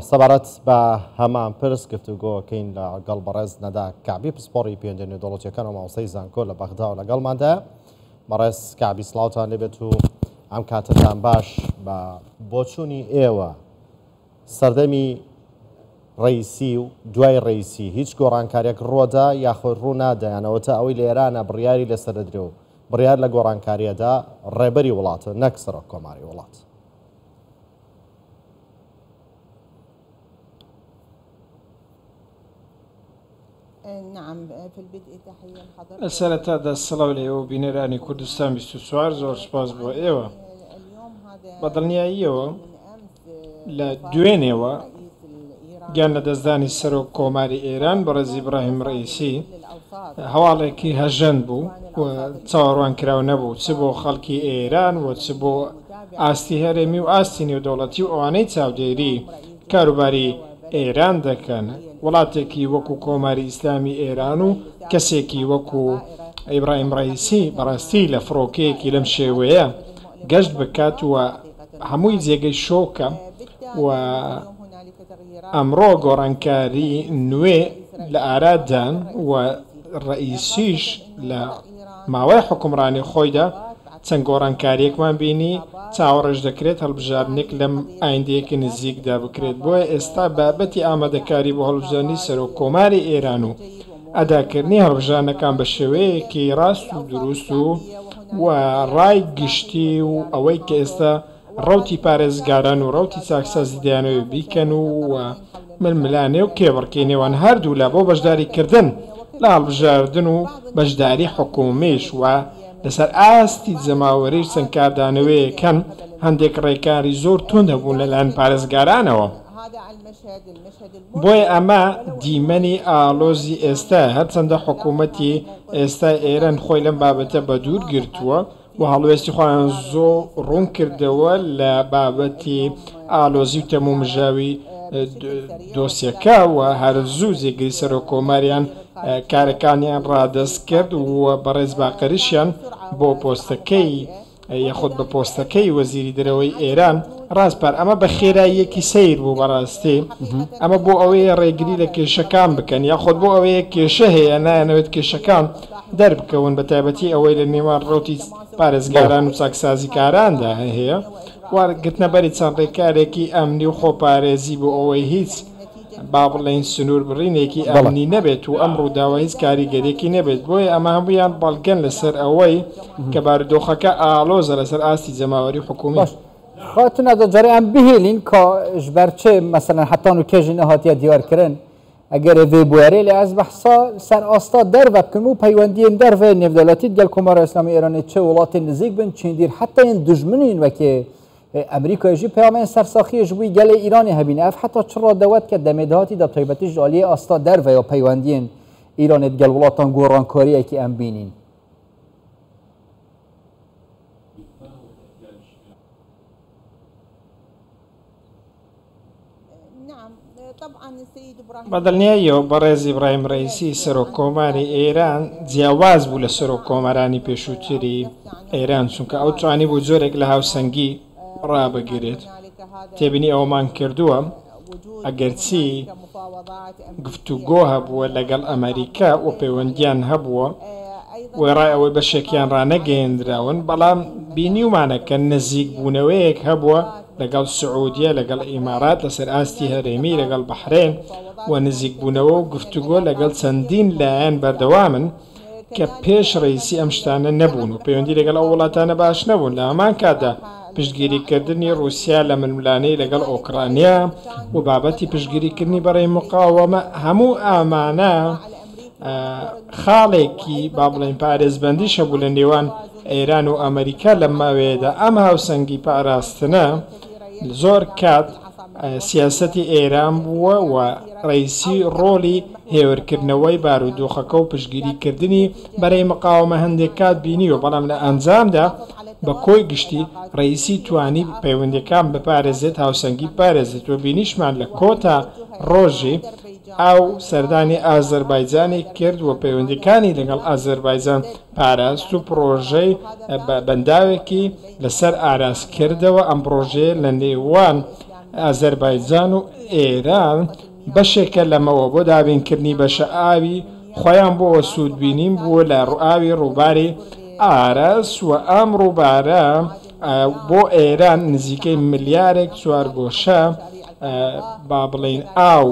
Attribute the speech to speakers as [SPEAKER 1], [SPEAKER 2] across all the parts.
[SPEAKER 1] سەبارەت بە هەمان پرس گفتوگۆکەین لەگەڵ بەڕێز نەدا کابی پسپۆڕی پەیوەندی دەوڵەتیەکان و مامۆستای زانکۆ لە بەغدا و لەگەڵماندا. بەڕێز کابی سڵاوتان لێبێت و ئەم کاتتان باش بە بۆچوونی ئێوە سەردەمی ڕئیسی و دوای ڕئیسی هیچ گۆڕانکاریەک ڕۆدا یاخۆی ڕوو نادایانەوەتە ئەوەی لە ئێرانە بڕیاری لەسەر دەدرێ و بڕیار لە گۆڕانکاریەدا ڕێبەری وڵاتە نەک سەرۆک کۆماری وڵات.
[SPEAKER 2] سەرەتا دەسەڵاو لێەوە بینەرانی کوردستان 24 زۆر سپاس بۆ ئێوە. بە دڵنیاییەوە لە دوێنێەوە گیان لە دەستدانی سەرۆک کۆماری ئێران بەڕێز ئیبراهیم ڕئیسی هەواڵێکی هەژەند بوو و چاوەڕوان کراو نەبوو چ بۆ خەڵکی ئێران و چ بۆ ئاستی هەرێمی و ئاستی نێودەوڵەتی و ئەوانەی چاودێری کاروباری ئێران دەکەن. وڵاتێکی وەکو کۆماری ئیسلامی ئێران و کەسێکی وەکو ئیبراهیم ڕئیسی بەڕاستی لە فڕۆکەیەکی لەم شێوەیە گەشت بکات و هەمووی جێگەی شۆکە و ئەمڕۆ گۆڕانکاری نوێ لە ئارادان و ڕئیسیش لە ماوەی حکومڕانی خۆیدا چەند گۆڕانکاریەکمان بینی چاوەڕێژ دەکرێت هەڵبژاردنێک لەم ئایندەیەکی نزیکدا بکرێت. بۆیە ئێستا بابەتی ئامادەکاری بۆ هەڵبژاردننی سەرۆک کۆماری ئێران و ئەداکردنی هەڵبژاردنەکان بە شێوەیەکی ڕاست و دروست و ڕای گشتی و ئەوەی کە ئێستا ڕەوتی پارێزگاران و ڕەوتی چاکسازی دەیانەوێت بیکەن و ململانێ و کێبڕکەی نێوان هەردوو لە بۆ بەشداریکردن لە هەڵبژاردن و بەشداری حکومیش و لەسەر ئاستی جەماوەریش چەند کاردانەوەیەکەن هەندێک ڕێکاری زۆر تون هەبوون لەلایەن پارێزگارانەوە. بۆیە ئەمە دیمەنی ئاڵۆزی ئێستا هەرچەندە حکوومەتی ئێستا ئێران خۆی لەم بابەتە بە دوور گرتووە و هەڵوێستی خۆیان زۆر ڕوون کردەوە لە بابەتی ئالۆزی و تەمومژاوی دۆسیەکە و هەرزوو جێگەی سەرۆک کۆماریان کارەکانیان ڕادەست کرد و بەڕێز باقەریشیان بۆ پۆستەکەی یاخود بە پۆستەکەی وەزیری دەرەوەی ئێران ڕاستپار. ئەمە بە خێراییەکی سیر بوو بەڕاستی ئەمە بۆ ئەوەیە ڕێگری لە کێشەکان بکەن یاخود بۆ ئەوەیە کێشە هەیە نایەنەوێت کێشەکان دەربکەون بە تایبەتی ئەوەی لە نێوان ڕۆتی پارێزگاران و چاکسازی کاراندا هەیە وارگرتنەبەری چەند ڕێکارێکی ئەمنی و خۆپارێزی بۆ ئەوەی هیچ با بڵێن سنوور بڕینێکی ئەمنی نەبێت و ئەم ڕووداوە هیچ کاریگەرێکی نەبێت. بۆیە ئەمە هەموویان بەڵگەن لەسەر ئەوەی کە بارودۆخەکە ئالۆزە لەسەر ئاستی جەماوەری حکومی.
[SPEAKER 3] خاتونە جارێ ئەم بهێلین کە ژبەرچێ مەسەلەن حەتان و کێژی نەهاتیە دیوارکردن ئەگەر vê بوارێ لە ئەس بەحسا سەر ئاستا دەربە بکەن و پەیوەندیên dervê nêvdeletî gel Komara İslamî Îranê çi welatên nizîk bin çîndîr heta yên dijminên wekê Amerîkayê jî peyamên sersaxiyê ji wî gelê Îranê hebîne ev heta çira dewet ke demê dihatî de taybetî ji aliyê asta derve ya peywendiyên Îranê gel welatan gorankariyekî em bînîn.
[SPEAKER 2] بەدڵنیاییەوە بەڕێز ئیبراهیم ڕئیسی سەرۆک کۆماری ئێران جیاواز بوو لە سەرۆک کۆمارانی پێشووتری ئێران چونکە ئەو توانی بوو جۆرێک لە هاوسەنگی ڕابگرێت. تێبینی ئەومان کردووە ئەگەرچی گفتوگۆ هەبووە لەگەڵ ئەمریکا و پەیوەندیان هەبووە وێڕای ئەوەی بەشێکیان ڕانەگەیەندراون بەڵام بینیومانەکە نزیک بوونەوەیەک هەبووە لەگەڵ سعودیە لەگەڵ ئیمارات لەسەر ئاستی هەرێمی لەگەڵ بەحرێن و نزیک بوونەوە و گفتوگۆ لەگەڵ چەندین لایەن بەردەوامن کە پێش ڕئیسی ئەم شتانە نەبوون و پەیوەندی لەگەڵ ئەو وڵاتانە باش نەبوون. لە هەمان کاتدا پشتگیریکردنی رووسیا لە ململانەی لەگەڵ ئۆکرانیا و بابەتی پشتگیریکردنی بەڕێی مقاوەمە هەموو ئامانە خاڵێکی با بڵێن پارێزبەندی شەبوو لە نێوان ئێران و ئەمریکا لە ماوەیەدا. ئەم هاوسەنگی پاراستنە زۆر کات سیاسەتی ئێران بووە و ڕئیسی ڕۆلی هێورکردنەوەی بارودۆخەکە و پشتگیریکردنی بەرەی مقاوەمە هەندێک کات بینیوە بەڵام لە ئەنجامدا بە کۆی گشتی ڕئیسی توانی پەیوەندیەکان بپارێزێت هاوسەنگی پارێزێت و بینیشمان لە کۆتا ڕۆژی ئەو سەردانی ئازەربایجانی کرد و پەیوەندیەکانی لەگەڵ ئازەربایجان پاراست و پرۆژەی بەنداوێکی لەسەر ئاراستکردەوە ئەم پرۆژەیە لە نێوان ئازەربایجان و ئێران بەشێکە لەمەوە بۆ دابینکردنی بەشە ئاوی خۆیان بۆ سوودبینیم بووە لە ئاوی ڕووباری ئارەس و ئەم ڕووبارە بۆ ئێران نزیکەی ملیارێک چوارگۆشە با بڵێن ئاو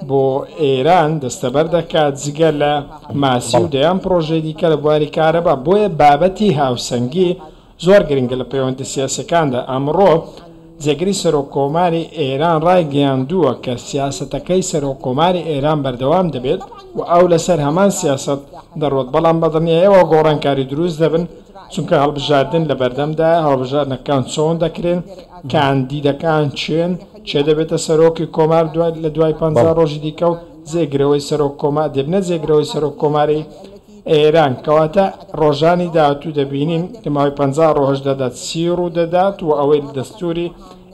[SPEAKER 2] بۆ ئێران دەستەبەر دەکات جگە لە ماسی و دەیان پرۆژەی دیکە لە بواری کارەبا. بۆیە بابەتی هاوسەنگی زۆر گرنگە لە پەیوەندی سیاسەکاندا. ئەمڕۆ جێگری سەرۆککۆماری ئێران ڕایگەیاندووە کە سیاسەتەکەی سەرۆککۆماری ئێران بەردەوام دەبێت و ئەو لەسەر هەمان سیاست دەڕۆت، بەڵام بەدڵنیایەوە گۆڕانکاری دروست دەبن چونکە هەڵبژاردن لە بەردەمدا هەڵبژاردنەکان چۆن دەکرێن، کاندیدەکان چێن، چێ دەبێتە سەرۆکی کۆمار لە دوای 50 ڕۆژی دیکە و جێگرەوەی سەرۆککۆمار دەبنە جێگرەوەی سەرۆککۆماری ئێران. کەواتە ڕۆژانی داهاتوو دەبینین لەماوەی 50 ڕۆژ دەدات سی ڕوو دەدات و ئەوەی دەستوری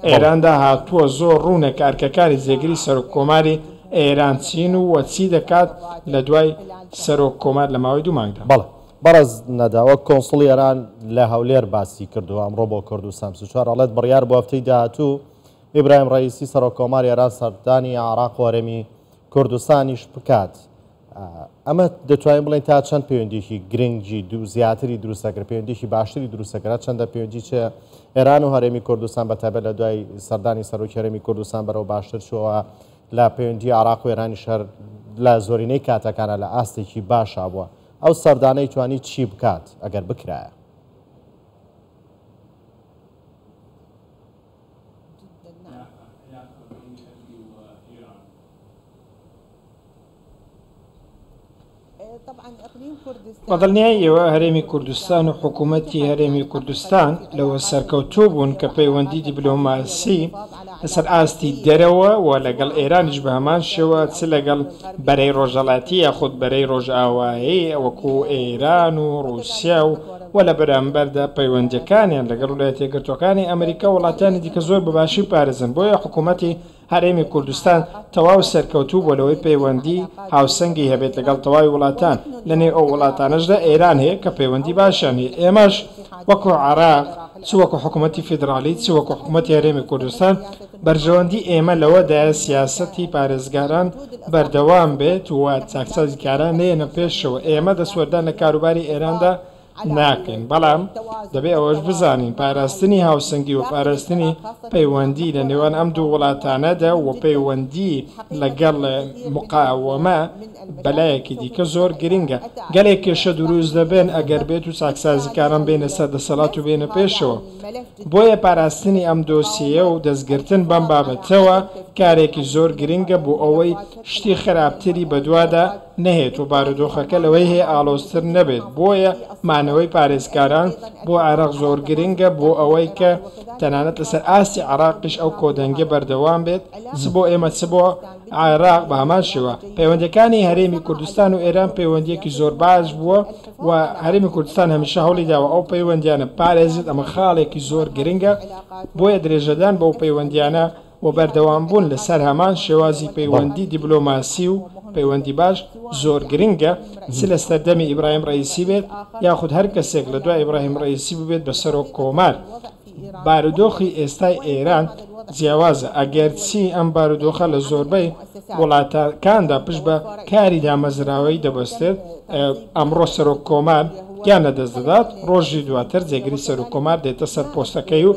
[SPEAKER 2] ئێراندا هاتووە زۆر ڕوونە کارکەکاری جێگری سەرۆککۆماری ئێران چین و وەچی دەکات لە دوای سەرۆککۆمار لە ماوەی 2 مانگدا.
[SPEAKER 1] بەڕێز نەداوە کۆنسڵی ئێران لە هەولێر باسی کردووە ئەمڕۆ بۆ کوردستان 24 ئەڵێت بڕیار بۆ هەفتەی داهاتوو ئیبراهیم ڕەئیسی سەرۆککۆماری ئێران سەردانی عێراق و هەرێمی کوردستانیش بکات. ئەمە دەتوانین بڵێن تا چەند پەیوەندیێکی گرنگی زیاتری دروستەکرد، پەیوەندیێکی باشتری دروستەکرات چەندە پەیوەندی چێ ئێران و هەرێمی کوردستان بەتایبەت لە دوای سەردانی سەرۆکی هەرێمی کوردستان بەرەو باشتر شووە لە پەیوەندی عێراق و ئێرانی شەر لە زۆرینەی کاتەکانە لە ئاستێکی باشا بووە. ئەو سەردانەی توانی چی بکات ئەگەر بکرایە؟
[SPEAKER 2] بەدڵنیاییەوە هەرێمی کوردستان و حکوومەتی هەرێمی کوردستان لەوە سەرکەوتوو بوون کە پەیوەندی دیبلۆماسی لەسەر ئاستی دەرەوە و لەگەڵ ئێرانیش بە هەمان شێوە چ لەگەڵ بەرەی ڕۆژهەڵاتی یاخود بەرەی ڕۆژئاوایی وەکو ئێران و رووسیا و لە بەرامبەردا پەیوەندیەکانیان لەگەڵ وڵایەتە یەکگرتووەکانی ئەمریکا وڵاتانی دیکە زۆر بەباشی پارێزن. بۆیە حکوومەتی هەرێمی کوردستان تەواو سەرکەوتوو بۆ لەوەی پەیوەندی هاوسەنگی هەبێت لەگەڵ تەواوی وڵاتان. لەنێو ئەو وڵاتانەشدا ئێران هەیە کە پەیوەندی باشیان هەیە. ئێمەش وەکو عێراق چ وەکو حکوومەتی فیدراالی چ وەکو حکوومەتی هەرێمی کوردستان بەرژەوەندی ئێمە لەوەدایە سیاسەتی پارێزگاران بەردەوام بێت و چاکسازیکاران نێنە پێشەوە. ئێمە دەسوەردان لە کاروباری ئێراندا ناکەین، بەڵام دەبێت ئەوەش بزانین پاراستنی هاوسەنگی و پاراستنی پەیوەندی لە نێوان ئەم دوو وڵاتانەدا و پەیوەندی لەگەڵ مقاومە بەلایەکی دیکە زۆر گرنگە. گەلێک کێشە دروست دەبێن ئەگەر بێت و چاکسازیکاران بێنە سەر دەسەڵات و بێنە پێشەوە. بۆیە پاراستنی ئەم دۆسیە و دەستگرتن بەم بابەتەوە کارێکی زۆر گرنگە بۆ ئەوەی شتی خراپتری بەدوادا نەهێت و بارودۆخەکە لەوەی هەیە ئالۆزتر نەبێت. بۆیە مانەوەی پارێزکاران بۆ عێراق زۆر گرنگە بۆ ئەوەی کە تەنانەت لەسەر ئاستی عێراقیش ئەو کۆدەنگە بەردەوام بێت. چ بۆ ئێمە چ بۆ عێراق بە هەمان شێوە. پەیوەندەکانی هەرێمی کوردستان و ئێران پەیوەندیەکی زۆر باش بووە و هەرێمی کوردستان هەمیشە هەوڵی داوە ئەو پەیوەندیانە پارێزێت. ئەمە خاڵێکی زۆر گرنگە، بۆیە درێژەدان بەو پەیوەندیانە و بەردەوام بوون لەسەر هەمان شێوازی پەیوەندی دیبلۆماسی و پەیوەندی باش زۆر گرنگە. چ لە سەردەمی ئیبراهیم ڕەئیسی بێت یاخود هەر کەسێک لە دوای ئیبراهیم ڕەئیسی ببێت بە سەرۆککۆمار. بارودۆخی ئێستای ئێران جیاوازە، ئەگەرچی ئەم بارودۆخە لە زۆربەی وڵاتەکاندا پشت بە کاری دامەزراوەی دەبەستێت. ئەمڕۆ سەرۆککۆمار گیان لەدەست دەدات، ڕۆژی دواتر جێگری سەرۆککۆمار دێتە سەر پۆستەکەی و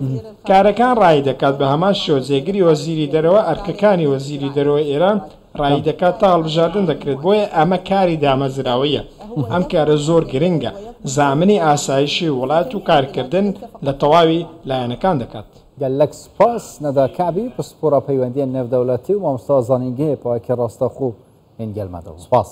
[SPEAKER 2] کارەکان ڕای دەکات. بە هەمان شێوە جێگری وەزیری دەرەوە ئەرکەکانی وەزیری دەرەوە ئێران ڕای دەکات تا هەڵبژاردن دەکرێت. بۆیە ئەمە کاری دامەزراوەیە. ئەم کارە زۆر گرنگە، زامنی ئاسایشی وڵات و کارکردن لە تەواوی لایەنەکان دەکات.
[SPEAKER 3] گەلەک سپاس نەدا کابی پسپۆرە پەیوەندیە نێودەوڵەتی و مامۆستا زانینگەیە پاوەکی ڕاستەخوو هێنگەلمەدەوە.
[SPEAKER 1] سپاس.